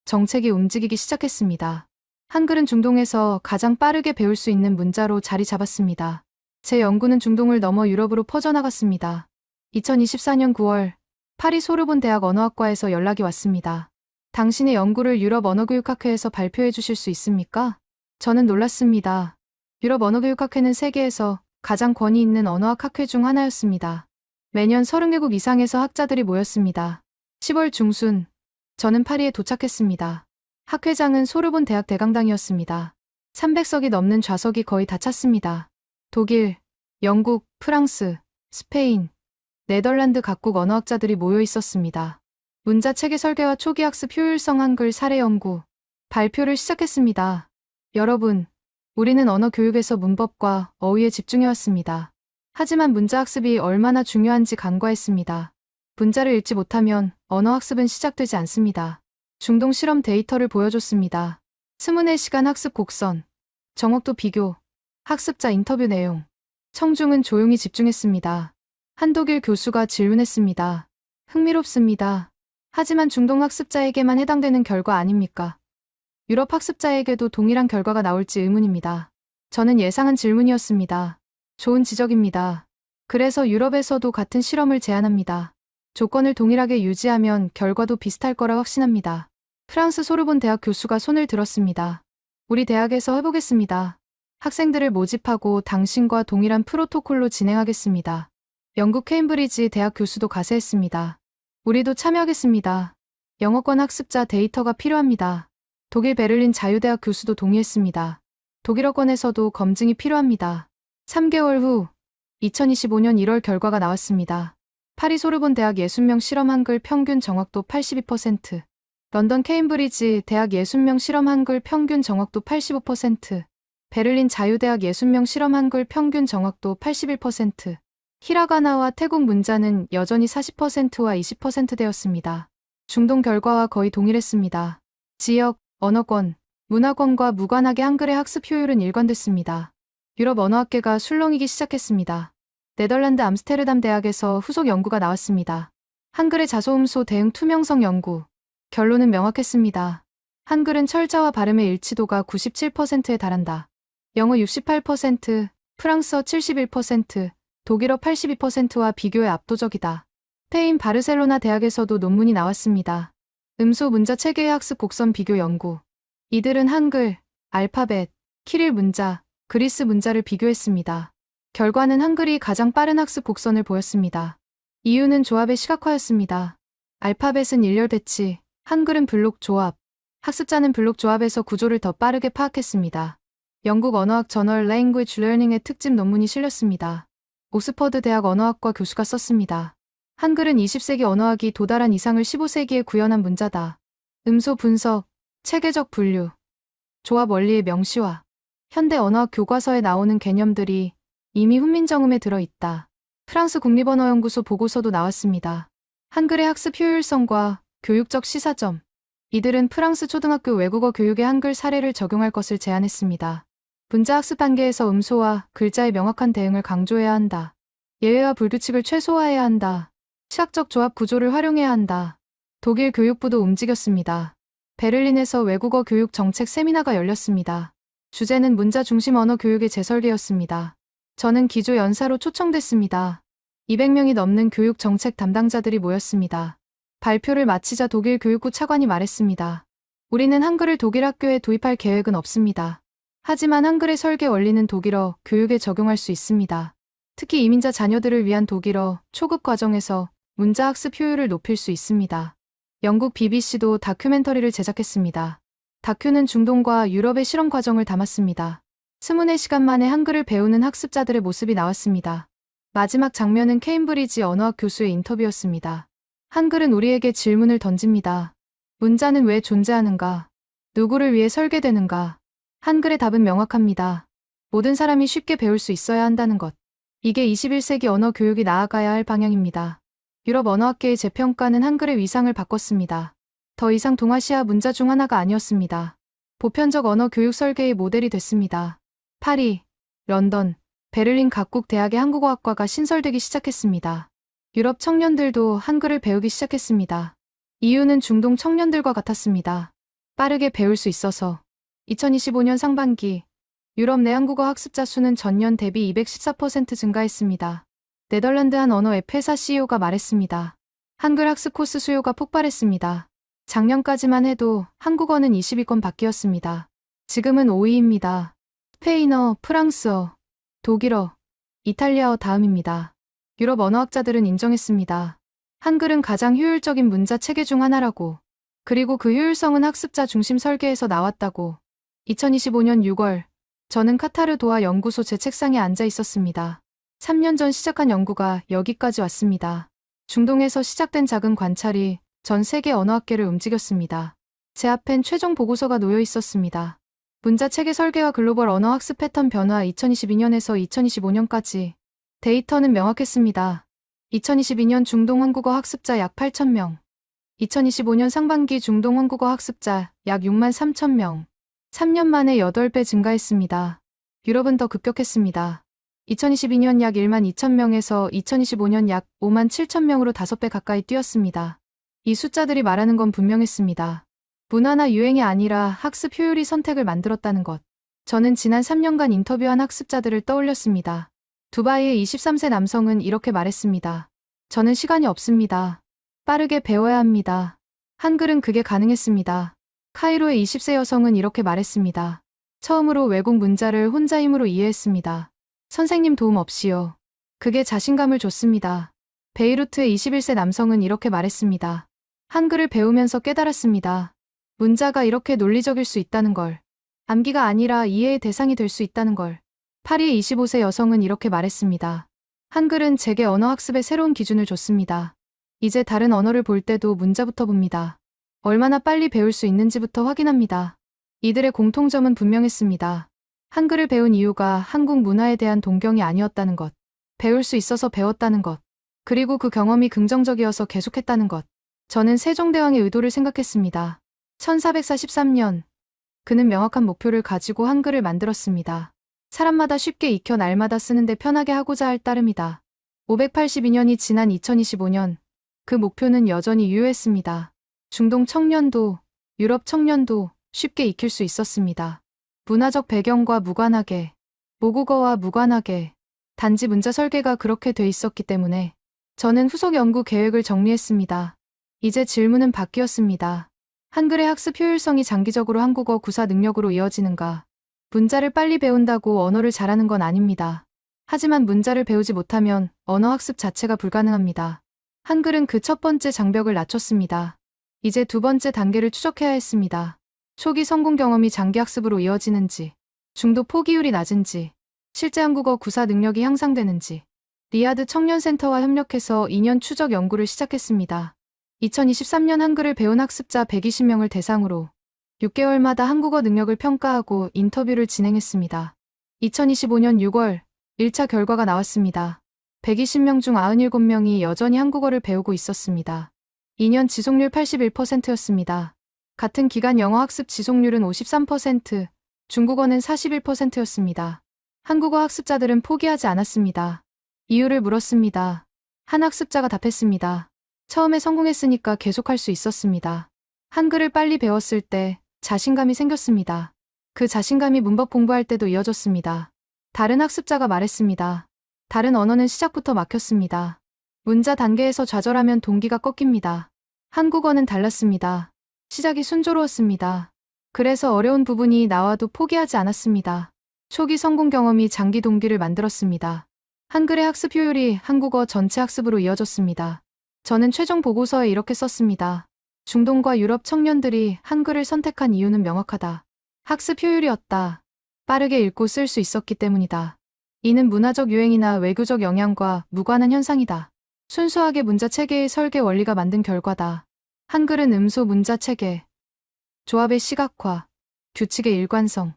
정책이 움직이기 시작했습니다. 한글은 중동에서 가장 빠르게 배울 수 있는 문자로 자리 잡았습니다. 제 연구는 중동을 넘어 유럽으로 퍼져나갔습니다. 2024년 9월, 파리 소르본 대학 언어학과에서 연락이 왔습니다. 당신의 연구를 유럽 언어교육학회에서 발표해 주실 수 있습니까? 저는 놀랐습니다. 유럽 언어교육학회는 세계에서 가장 권위 있는 언어학 학회 중 하나였습니다. 매년 30개국 이상에서 학자들이 모였습니다. 10월 중순, 저는 파리에 도착했습니다. 학회장은 소르본 대학 대강당이었습니다. 300석이 넘는 좌석이 거의 다 찼습니다. 독일, 영국, 프랑스, 스페인, 네덜란드 각국 언어학자들이 모여 있었습니다. 문자 체계 설계와 초기 학습 효율성 한글 사례 연구, 발표를 시작했습니다. 여러분, 우리는 언어 교육에서 문법과 어휘에 집중해왔습니다. 하지만 문자 학습이 얼마나 중요한지 간과했습니다. 문자를 읽지 못하면 언어 학습은 시작되지 않습니다. 중동 실험 데이터를 보여줬습니다. 24시간 학습 곡선, 정확도 비교, 학습자 인터뷰 내용. 청중은 조용히 집중했습니다. 한 독일 교수가 질문했습니다. 흥미롭습니다. 하지만 중동 학습자에게만 해당되는 결과 아닙니까? 유럽 학습자에게도 동일한 결과가 나올지 의문입니다. 저는 예상한 질문이었습니다. 좋은 지적입니다. 그래서 유럽에서도 같은 실험을 제안합니다. 조건을 동일하게 유지하면 결과도 비슷할 거라 확신합니다. 프랑스 소르본 대학 교수가 손을 들었습니다. 우리 대학에서 해보겠습니다. 학생들을 모집하고 당신과 동일한 프로토콜로 진행하겠습니다. 영국 케임브리지 대학 교수도 가세했습니다. 우리도 참여하겠습니다. 영어권 학습자 데이터가 필요합니다. 독일 베를린 자유대학 교수도 동의했습니다. 독일어권에서도 검증이 필요합니다. 3개월 후 2025년 1월 결과가 나왔습니다. 파리 소르본 대학 60명 실험 한글 평균 정확도 82%, 런던 케임브리지 대학 60명 실험 한글 평균 정확도 85%, 베를린 자유대학 60명 실험 한글 평균 정확도 81%, 히라가나와 태국 문자는 여전히 40%와 20%대였습니다. 중동 결과와 거의 동일했습니다. 지역, 언어권, 문화권과 무관하게 한글의 학습 효율은 일관됐습니다. 유럽 언어학계가 술렁이기 시작했습니다. 네덜란드 암스테르담 대학에서 후속 연구가 나왔습니다. 한글의 자소음소 대응 투명성 연구. 결론은 명확했습니다. 한글은 철자와 발음의 일치도가 97%에 달한다. 영어 68%, 프랑스어 71%, 독일어 82%와 비교해 압도적이다. 스페인 바르셀로나 대학에서도 논문이 나왔습니다. 음소 문자 체계의 학습 곡선 비교 연구. 이들은 한글, 알파벳, 키릴 문자, 그리스 문자를 비교했습니다. 결과는 한글이 가장 빠른 학습 곡선을 보였습니다. 이유는 조합의 시각화였습니다. 알파벳은 일렬 배치, 한글은 블록 조합. 학습자는 블록 조합에서 구조를 더 빠르게 파악했습니다. 영국 언어학 저널 Language Learning의 특집 논문이 실렸습니다. 옥스퍼드 대학 언어학과 교수가 썼습니다. 한글은 20세기 언어학이 도달한 이상을 15세기에 구현한 문자다. 음소 분석, 체계적 분류, 조합 원리의 명시화. 현대 언어학 교과서에 나오는 개념들이 이미 훈민정음에 들어있다. 프랑스 국립언어연구소 보고서도 나왔습니다. 한글의 학습 효율성과 교육적 시사점. 이들은 프랑스 초등학교 외국어 교육의 한글 사례를 적용할 것을 제안했습니다. 문자학습 단계에서 음소와 글자의 명확한 대응을 강조해야 한다. 예외와 불규칙을 최소화해야 한다. 시각적 조합 구조를 활용해야 한다. 독일 교육부도 움직였습니다. 베를린에서 외국어 교육 정책 세미나가 열렸습니다. 주제는 문자 중심 언어 교육의 재설계였습니다. 저는 기조 연사로 초청됐습니다. 200명이 넘는 교육 정책 담당자들이 모였습니다. 발표를 마치자 독일 교육부 차관이 말했습니다. 우리는 한글을 독일 학교에 도입할 계획은 없습니다. 하지만 한글의 설계 원리는 독일어 교육에 적용할 수 있습니다. 특히 이민자 자녀들을 위한 독일어 초급 과정에서 문자 학습 효율을 높일 수 있습니다. 영국 BBC도 다큐멘터리를 제작했습니다. 다큐는 중동과 유럽의 실험 과정을 담았습니다. 24시간 만에 한글을 배우는 학습자들의 모습이 나왔습니다. 마지막 장면은 케임브리지 언어학 교수의 인터뷰였습니다. 한글은 우리에게 질문을 던집니다. 문자는 왜 존재하는가? 누구를 위해 설계되는가? 한글의 답은 명확합니다. 모든 사람이 쉽게 배울 수 있어야 한다는 것. 이게 21세기 언어 교육이 나아가야 할 방향입니다. 유럽 언어학계의 재평가는 한글의 위상을 바꿨습니다. 더 이상 동아시아 문자 중 하나가 아니었습니다. 보편적 언어 교육 설계의 모델이 됐습니다. 파리, 런던, 베를린 각국 대학의 한국어학과가 신설되기 시작했습니다. 유럽 청년들도 한글을 배우기 시작했습니다. 이유는 중동 청년들과 같았습니다. 빠르게 배울 수 있어서. 2025년 상반기 유럽 내 한국어 학습자 수는 전년 대비 214% 증가했습니다. 네덜란드 한 언어 앱 회사 CEO가 말했습니다. 한글 학습 코스 수요가 폭발했습니다. 작년까지만 해도 한국어는 20위권 밖이었습니다. 지금은 5위입니다. 스페인어, 프랑스어, 독일어, 이탈리아어 다음입니다. 유럽 언어학자들은 인정했습니다. 한글은 가장 효율적인 문자 체계 중 하나라고. 그리고 그 효율성은 학습자 중심 설계에서 나왔다고. 2025년 6월, 저는 카타르 도하 연구소 제 책상에 앉아 있었습니다. 3년 전 시작한 연구가 여기까지 왔습니다. 중동에서 시작된 작은 관찰이 전 세계 언어학계를 움직였습니다. 제 앞엔 최종 보고서가 놓여 있었습니다. 문자 체계 설계와 글로벌 언어 학습 패턴 변화 2022년에서 2025년까지. 데이터는 명확했습니다. 2022년 중동 한국어 학습자 약 8,000명. 2025년 상반기 중동 한국어 학습자 약 6만 3,000명. 3년 만에 8배 증가했습니다. 유럽은 더 급격했습니다. 2022년 약 1만 2,000명에서 2025년 약 5만 7,000명으로 5배 가까이 뛰었습니다. 이 숫자들이 말하는 건 분명했습니다. 문화나 유행이 아니라 학습 효율이 선택을 만들었다는 것. 저는 지난 3년간 인터뷰한 학습자들을 떠올렸습니다. 두바이의 23세 남성은 이렇게 말했습니다. 저는 시간이 없습니다. 빠르게 배워야 합니다. 한글은 그게 가능했습니다. 카이로의 20세 여성은 이렇게 말했습니다. 처음으로 외국 문자를 혼자 힘으로 이해했습니다. 선생님 도움 없이요. 그게 자신감을 줬습니다. 베이루트의 21세 남성은 이렇게 말했습니다. 한글을 배우면서 깨달았습니다. 문자가 이렇게 논리적일 수 있다는 걸. 암기가 아니라 이해의 대상이 될 수 있다는 걸. 파리의 25세 여성은 이렇게 말했습니다. 한글은 제게 언어학습의 새로운 기준을 줬습니다. 이제 다른 언어를 볼 때도 문자부터 봅니다. 얼마나 빨리 배울 수 있는지부터 확인합니다. 이들의 공통점은 분명했습니다. 한글을 배운 이유가 한국 문화에 대한 동경이 아니었다는 것. 배울 수 있어서 배웠다는 것. 그리고 그 경험이 긍정적이어서 계속했다는 것. 저는 세종대왕의 의도를 생각했습니다. 1443년. 그는 명확한 목표를 가지고 한글을 만들었습니다. 사람마다 쉽게 익혀 날마다 쓰는데 편하게 하고자 할 따름이다. 582년이 지난 2025년. 그 목표는 여전히 유효했습니다. 중동 청년도, 유럽 청년도 쉽게 익힐 수 있었습니다. 문화적 배경과 무관하게, 모국어와 무관하게, 단지 문자 설계가 그렇게 돼 있었기 때문에 저는 후속 연구 계획을 정리했습니다. 이제 질문은 바뀌었습니다. 한글의 학습 효율성이 장기적으로 한국어 구사 능력으로 이어지는가? 문자를 빨리 배운다고 언어를 잘하는 건 아닙니다. 하지만 문자를 배우지 못하면 언어 학습 자체가 불가능합니다. 한글은 그 첫 번째 장벽을 낮췄습니다. 이제 두 번째 단계를 추적해야 했습니다. 초기 성공 경험이 장기 학습으로 이어지는지, 중도 포기율이 낮은지, 실제 한국어 구사 능력이 향상되는지. 리야드 청년센터와 협력해서 2년 추적 연구를 시작했습니다. 2023년 한글을 배운 학습자 120명을 대상으로 6개월마다 한국어 능력을 평가하고 인터뷰를 진행했습니다. 2025년 6월 1차 결과가 나왔습니다. 120명 중 97명이 여전히 한국어를 배우고 있었습니다. 2년 지속률 81%였습니다. 같은 기간 영어 학습 지속률은 53%, 중국어는 41%였습니다. 한국어 학습자들은 포기하지 않았습니다. 이유를 물었습니다. 한 학습자가 답했습니다. 처음에 성공했으니까 계속할 수 있었습니다. 한글을 빨리 배웠을 때 자신감이 생겼습니다. 그 자신감이 문법 공부할 때도 이어졌습니다. 다른 학습자가 말했습니다. 다른 언어는 시작부터 막혔습니다. 문자 단계에서 좌절하면 동기가 꺾입니다. 한국어는 달랐습니다. 시작이 순조로웠습니다. 그래서 어려운 부분이 나와도 포기하지 않았습니다. 초기 성공 경험이 장기 동기를 만들었습니다. 한글의 학습 효율이 한국어 전체 학습으로 이어졌습니다. 저는 최종 보고서에 이렇게 썼습니다. 중동과 유럽 청년들이 한글을 선택한 이유는 명확하다. 학습 효율이었다. 빠르게 읽고 쓸 수 있었기 때문이다. 이는 문화적 유행이나 외교적 영향과 무관한 현상이다. 순수하게 문자 체계의 설계 원리가 만든 결과다. 한글은 음소 문자 체계, 조합의 시각화, 규칙의 일관성,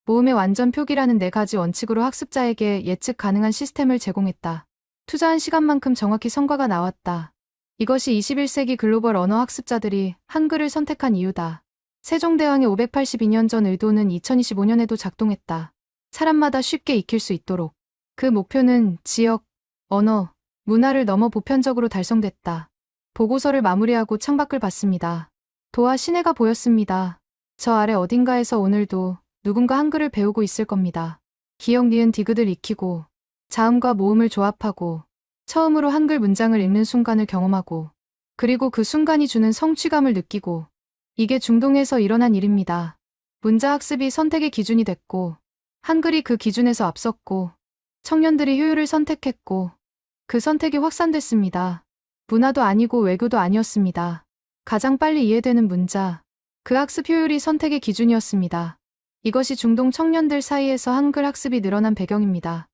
모음의 완전 표기라는 4가지 원칙으로 학습자에게 예측 가능한 시스템을 제공했다. 투자한 시간만큼 정확히 성과가 나왔다. 이것이 21세기 글로벌 언어 학습자들이 한글을 선택한 이유다. 세종대왕의 582년 전 의도는 2025년에도 작동했다. 사람마다 쉽게 익힐 수 있도록. 그 목표는 지역, 언어, 문화를 넘어 보편적으로 달성됐다. 보고서를 마무리하고 창밖을 봤습니다. 도하 시내가 보였습니다. 저 아래 어딘가에서 오늘도 누군가 한글을 배우고 있을 겁니다. 기역, 니은, 디귿을 익히고 자음과 모음을 조합하고 처음으로 한글 문장을 읽는 순간을 경험하고 그리고 그 순간이 주는 성취감을 느끼고 이게 중동에서 일어난 일입니다. 문자 학습이 선택의 기준이 됐고 한글이 그 기준에서 앞섰고 청년들이 효율을 선택했고 그 선택이 확산됐습니다. 문화도 아니고 외교도 아니었습니다. 가장 빨리 이해되는 문자, 그 학습 효율이 선택의 기준이었습니다. 이것이 중동 청년들 사이에서 한글 학습이 늘어난 배경입니다.